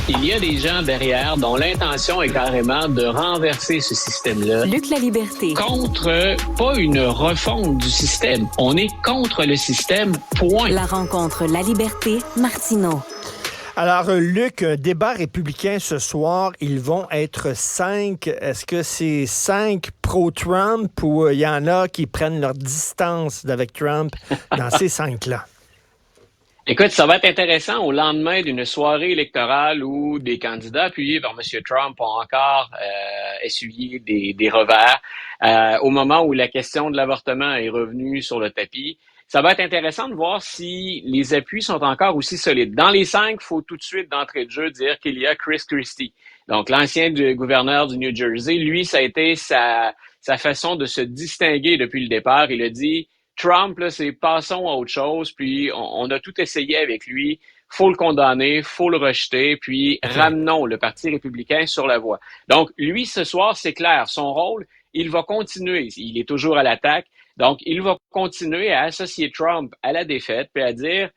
Il y a des gens derrière dont l'intention est carrément de renverser ce système-là. Luc La Liberté. Contre, pas une refonte du système. On est contre le système, point. La rencontre La Liberté, Martineau. Alors, Luc, débat républicain ce soir, ils vont être 5. Est-ce que c'est 5 pro-Trump ou il y en a qui prennent leur distance d'avec Trump dans ces 5-là? Écoute, ça va être intéressant au lendemain d'une soirée électorale où des candidats appuyés par M. Trump ont encore essuyé des revers. Au moment où la question de l'avortement est revenue sur le tapis, ça va être intéressant de voir si les appuis sont encore aussi solides. Dans les 5, il faut tout de suite, d'entrée de jeu, dire qu'il y a Chris Christie. Donc, l'ancien gouverneur du New Jersey, lui, ça a été sa façon de se distinguer depuis le départ. Il a dit... Trump, là, c'est passons à autre chose, puis on a tout essayé avec lui, faut le condamner, faut le rejeter, puis ramenons le Parti républicain sur la voie. Donc, lui, ce soir, c'est clair, son rôle, il va continuer, il est toujours à l'attaque, donc il va continuer à associer Trump à la défaite, puis à dire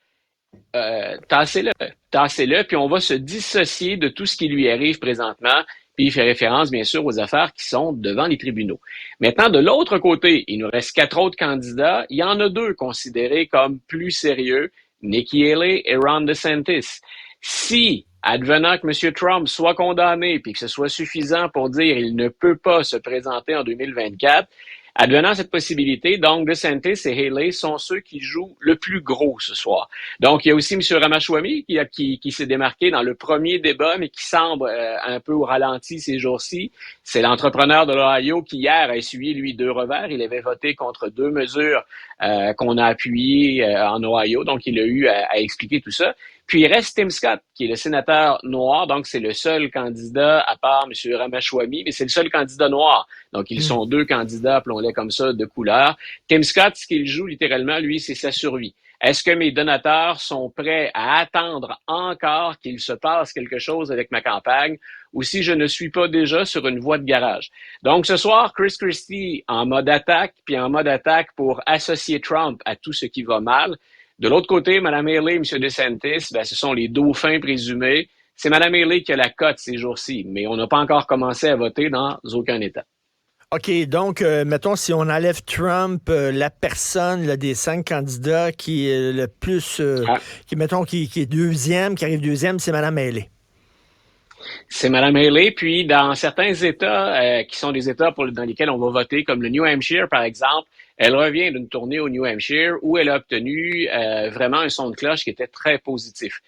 tassez-le, puis on va se dissocier de tout ce qui lui arrive présentement. Puis il fait référence, bien sûr, aux affaires qui sont devant les tribunaux. Maintenant, de l'autre côté, il nous reste 4 autres candidats. Il y en a 2 considérés comme plus sérieux, Nikki Haley et Ron DeSantis. Si, advenant que M. Trump soit condamné puis que ce soit suffisant pour dire qu'il ne peut pas se présenter en 2024, advenant cette possibilité, donc DeSantis et Haley sont ceux qui jouent le plus gros ce soir. Donc, il y a aussi M. Ramaswamy qui s'est démarqué dans le premier débat, mais qui semble un peu au ralenti ces jours-ci. C'est l'entrepreneur de l'Ohio qui, hier, a essuyé, lui, 2 revers. Il avait voté contre 2 mesures qu'on a appuyées en Ohio, donc il a eu à expliquer tout ça. Puis il reste Tim Scott, qui est le sénateur noir, donc c'est le seul candidat, à part M. Ramaswamy, mais c'est le seul candidat noir. Donc ils sont 2 candidats, appelons-les comme ça, de couleur. Tim Scott, ce qu'il joue littéralement, lui, c'est sa survie. Est-ce que mes donateurs sont prêts à attendre encore qu'il se passe quelque chose avec ma campagne, ou si je ne suis pas déjà sur une voie de garage? Donc ce soir, Chris Christie en mode attaque, puis en mode attaque pour associer Trump à tout ce qui va mal. De l'autre côté, Mme Haley et M. DeSantis, ce sont les dauphins présumés. C'est Mme Haley qui a la cote ces jours-ci, mais on n'a pas encore commencé à voter dans aucun État. OK, donc, mettons, si on enlève Trump, la personne là, des 5 candidats qui est le plus, qui est deuxième, qui arrive deuxième, c'est Mme Haley. C'est Mme Haley, puis dans certains États qui sont des États dans lesquels on va voter, comme le New Hampshire, par exemple, elle revient d'une tournée au New Hampshire où elle a obtenu vraiment un son de cloche qui était très positif.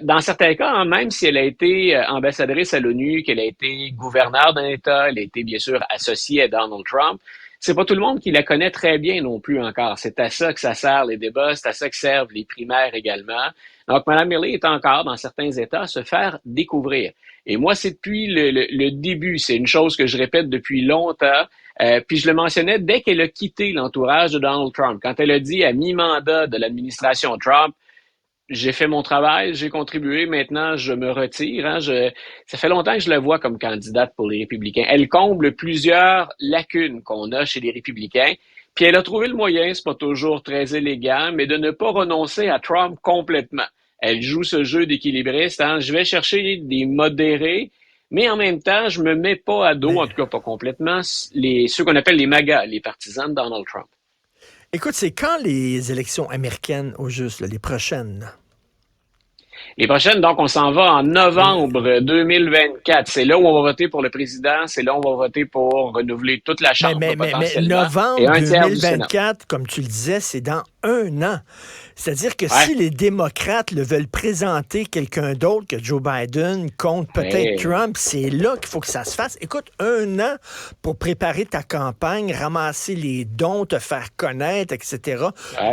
Dans certains cas, même si elle a été ambassadrice à l'ONU, qu'elle a été gouverneure d'un État, elle a été bien sûr associée à Donald Trump, c'est pas tout le monde qui la connaît très bien non plus encore. C'est à ça que ça sert les débats, c'est à ça que servent les primaires également. Donc, Mme Haley est encore, dans certains États, à se faire découvrir. Et moi, c'est depuis le début. C'est une chose que je répète depuis longtemps. Puis je le mentionnais dès qu'elle a quitté l'entourage de Donald Trump. Quand elle a dit à mi-mandat de l'administration Trump, j'ai fait mon travail, j'ai contribué, maintenant je me retire. Ça fait longtemps que je la vois comme candidate pour les Républicains. Elle comble plusieurs lacunes qu'on a chez les Républicains. Puis elle a trouvé le moyen, c'est pas toujours très élégant, mais de ne pas renoncer à Trump complètement. Elle joue ce jeu d'équilibriste. Je vais chercher des modérés, mais en même temps, je me mets pas à dos, en tout cas pas complètement, ceux qu'on appelle les MAGA, les partisans de Donald Trump. Écoute, c'est quand les élections américaines, au juste, là, les prochaines? Les prochaines, donc, on s'en va en novembre 2024. C'est là où on va voter pour le président. C'est là où on va voter pour renouveler toute la Chambre. Mais novembre 2024, comme tu le disais, c'est dans 1 an. C'est-à-dire que si les démocrates le veulent présenter quelqu'un d'autre que Joe Biden contre peut-être Trump, c'est là qu'il faut que ça se fasse. Écoute, 1 an pour préparer ta campagne, ramasser les dons, te faire connaître, etc.,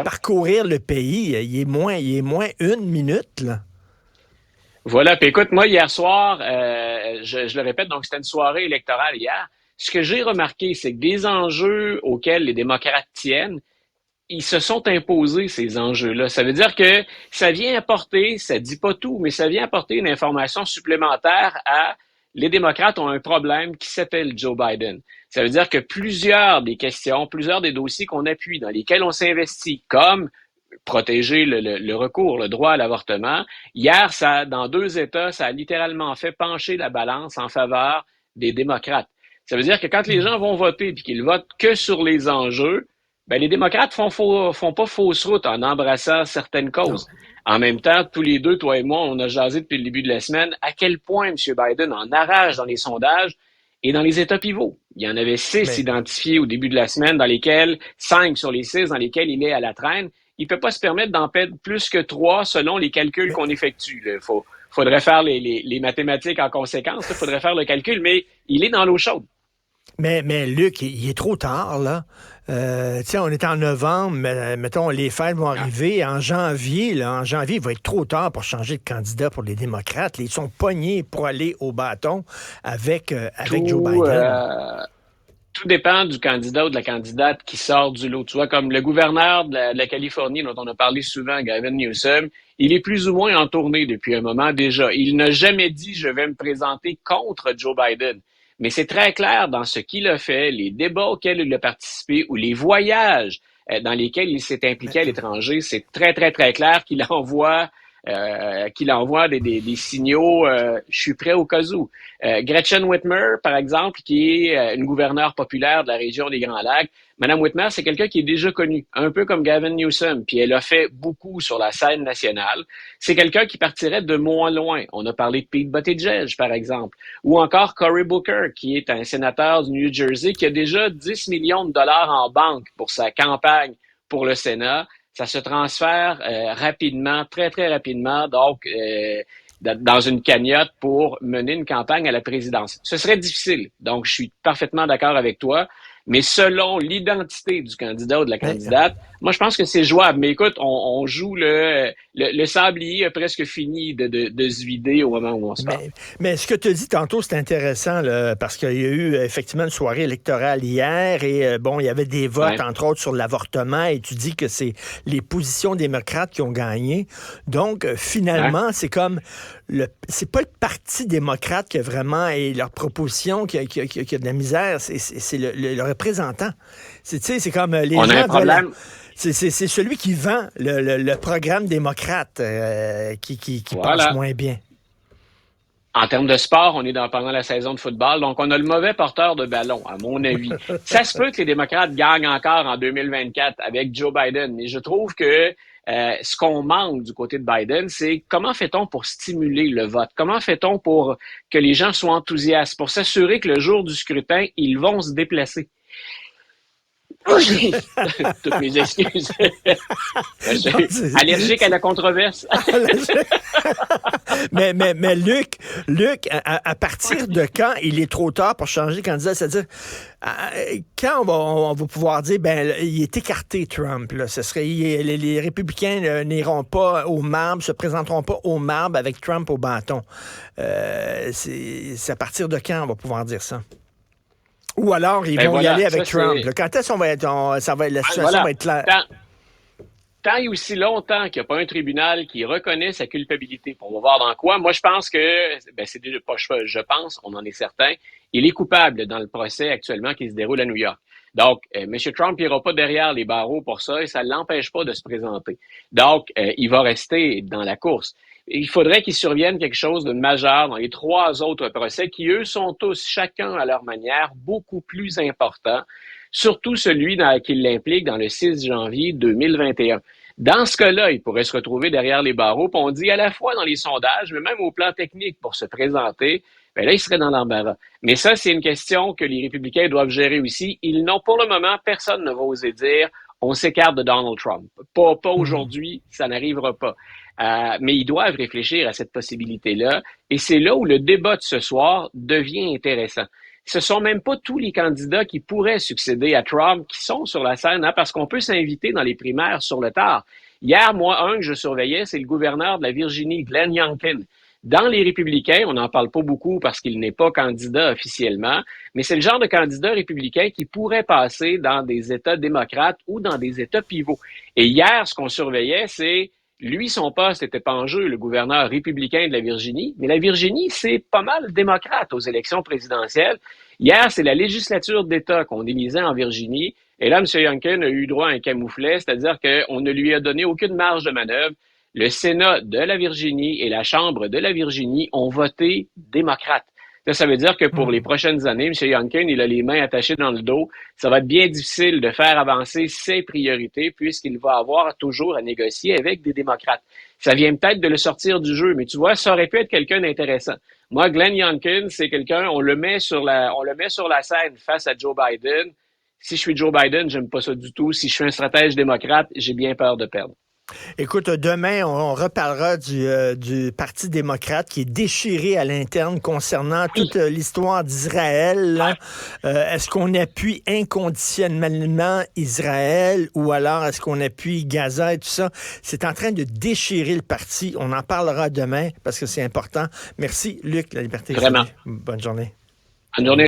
parcourir le pays, il est moins 1 minute, là. Voilà, puis écoute, moi, hier soir, je le répète, donc c'était une soirée électorale hier. Ce que j'ai remarqué, c'est que des enjeux auxquels les démocrates tiennent, ils se sont imposés, ces enjeux-là. Ça veut dire que ça vient apporter, ça dit pas tout, mais ça vient apporter une information supplémentaire à les démocrates ont un problème qui s'appelle Joe Biden. Ça veut dire que plusieurs des questions, plusieurs des dossiers qu'on appuie, dans lesquels on s'investit, comme protéger le recours, le droit à l'avortement. Hier, dans 2 États, ça a littéralement fait pencher la balance en faveur des démocrates. Ça veut dire que quand les gens vont voter et qu'ils votent que sur les enjeux, ben les démocrates font pas fausse route en embrassant certaines causes. En même temps, tous les deux, toi et moi, on a jasé depuis le début de la semaine à quel point M. Biden en arrache dans les sondages et dans les États pivots. Il y en avait 6 identifiés au début de la semaine, dans lesquels 5 sur les 6 dans lesquels il est à la traîne. Il ne peut pas se permettre d'en perdre plus que 3 selon les calculs qu'on effectue. Il faudrait faire les mathématiques en conséquence. Il faudrait faire le calcul, mais il est dans l'eau chaude. Mais Luc, il est trop tard, là. On est en novembre, mettons, les fêtes vont arriver en janvier. Là, en janvier, il va être trop tard pour changer de candidat pour les démocrates. Ils sont pognés pour aller au bâton avec Joe Biden. Tout dépend du candidat ou de la candidate qui sort du lot. Tu vois, comme le gouverneur de la Californie, dont on a parlé souvent, Gavin Newsom, il est plus ou moins en tournée depuis un moment déjà. Il n'a jamais dit « je vais me présenter contre Joe Biden ». Mais c'est très clair dans ce qu'il a fait, les débats auxquels il a participé ou les voyages dans lesquels il s'est impliqué à l'étranger, c'est très, très, très clair qu'il envoie des signaux je suis prêt au cas où. Gretchen Whitmer, par exemple, qui est une gouverneure populaire de la région des Grands Lacs, Madame Whitmer, c'est quelqu'un qui est déjà connu, un peu comme Gavin Newsom, puis elle a fait beaucoup sur la scène nationale. C'est quelqu'un qui partirait de moins loin. On a parlé de Pete Buttigieg, par exemple, ou encore Cory Booker, qui est un sénateur du New Jersey qui a déjà 10 millions de dollars en banque pour sa campagne pour le Sénat. Ça se transfère rapidement, très, très rapidement, donc dans une cagnotte pour mener une campagne à la présidence. Ce serait difficile, donc je suis parfaitement d'accord avec toi. Mais selon l'identité du candidat ou de la candidate, moi, je pense que c'est jouable. Mais écoute, on joue le sablier a presque fini de se vider au moment où on se parle. Mais ce que tu as dit tantôt, c'est intéressant, là, parce qu'il y a eu effectivement une soirée électorale hier et il y avait des votes, entre autres, sur l'avortement et tu dis que c'est les positions démocrates qui ont gagné. Donc, finalement, c'est comme c'est pas le Parti démocrate qui a vraiment, et leur proposition qui a de la misère, c'est le représentant. C'est comme les gens... On a un problème. C'est celui qui vend le programme démocrate qui passe moins bien. En termes de sport, on est pendant la saison de football, donc on a le mauvais porteur de ballon, à mon avis. Ça se peut que les démocrates gagnent encore en 2024 avec Joe Biden, mais je trouve que ce qu'on manque du côté de Biden, c'est comment fait-on pour stimuler le vote? Comment fait-on pour que les gens soient enthousiastes, pour s'assurer que le jour du scrutin, ils vont se déplacer? Toutes mes excuses. Allergique à la controverse. mais Luc, à partir de quand il est trop tard pour changer de candidat? C'est-à-dire, quand on va pouvoir dire, il est écarté, Trump, là, ce serait, les républicains n'iront pas au marbre, se présenteront pas au marbre avec Trump au bâton. C'est à partir de quand on va pouvoir dire ça? Ou alors, ils vont y aller avec Trump. Quand est-ce qu'on va être, la situation va être claire? Tant et aussi longtemps qu'il n'y a pas un tribunal qui reconnaît sa culpabilité, on va voir dans quoi. Moi, je pense que, c'est déjà pas je pense, on en est certain, il est coupable dans le procès actuellement qui se déroule à New York. Donc, M. Trump n'ira pas derrière les barreaux pour ça et ça ne l'empêche pas de se présenter. Donc, il va rester dans la course. Il faudrait qu'il survienne quelque chose de majeur dans les 3 autres procès qui, eux, sont tous, chacun à leur manière, beaucoup plus importants, surtout celui qui l'implique dans le 6 janvier 2021. Dans ce cas-là, il pourrait se retrouver derrière les barreaux, puis on dit à la fois dans les sondages, mais même au plan technique pour se présenter, là, il serait dans l'embarras. Mais ça, c'est une question que les républicains doivent gérer aussi. Ils n'ont, pour le moment, personne ne va oser dire on s'écarte de Donald Trump. Pas aujourd'hui, ça n'arrivera pas. Mais ils doivent réfléchir à cette possibilité-là. Et c'est là où le débat de ce soir devient intéressant. Ce sont même pas tous les candidats qui pourraient succéder à Trump qui sont sur la scène, parce qu'on peut s'inviter dans les primaires sur le tard. Hier, moi, un que je surveillais, c'est le gouverneur de la Virginie, Glenn Youngkin. Dans les républicains, on n'en parle pas beaucoup parce qu'il n'est pas candidat officiellement, mais c'est le genre de candidat républicain qui pourrait passer dans des États démocrates ou dans des États pivots. Et hier, ce qu'on surveillait, c'est lui, son poste n'était pas en jeu, le gouverneur républicain de la Virginie, mais la Virginie, c'est pas mal démocrate aux élections présidentielles. Hier, c'est la législature d'État qu'on élisait en Virginie. Et là, M. Youngkin a eu droit à un camouflet, c'est-à-dire qu'on ne lui a donné aucune marge de manœuvre. Le Sénat de la Virginie et la Chambre de la Virginie ont voté démocrate. Ça veut dire que pour les prochaines années, M. Youngkin, il a les mains attachées dans le dos. Ça va être bien difficile de faire avancer ses priorités puisqu'il va avoir toujours à négocier avec des démocrates. Ça vient peut-être de le sortir du jeu, mais tu vois, ça aurait pu être quelqu'un d'intéressant. Moi, Glenn Youngkin, c'est quelqu'un, on le met sur la scène face à Joe Biden. Si je suis Joe Biden, j'aime pas ça du tout. Si je suis un stratège démocrate, j'ai bien peur de perdre. Écoute, demain, on reparlera du Parti démocrate qui est déchiré à l'interne concernant toute l'histoire d'Israël. Est-ce qu'on appuie inconditionnellement Israël ou alors est-ce qu'on appuie Gaza et tout ça? C'est en train de déchirer le parti. On en parlera demain parce que c'est important. Merci, Luc, La Liberté. Vraiment. Bonne journée. Bonne journée.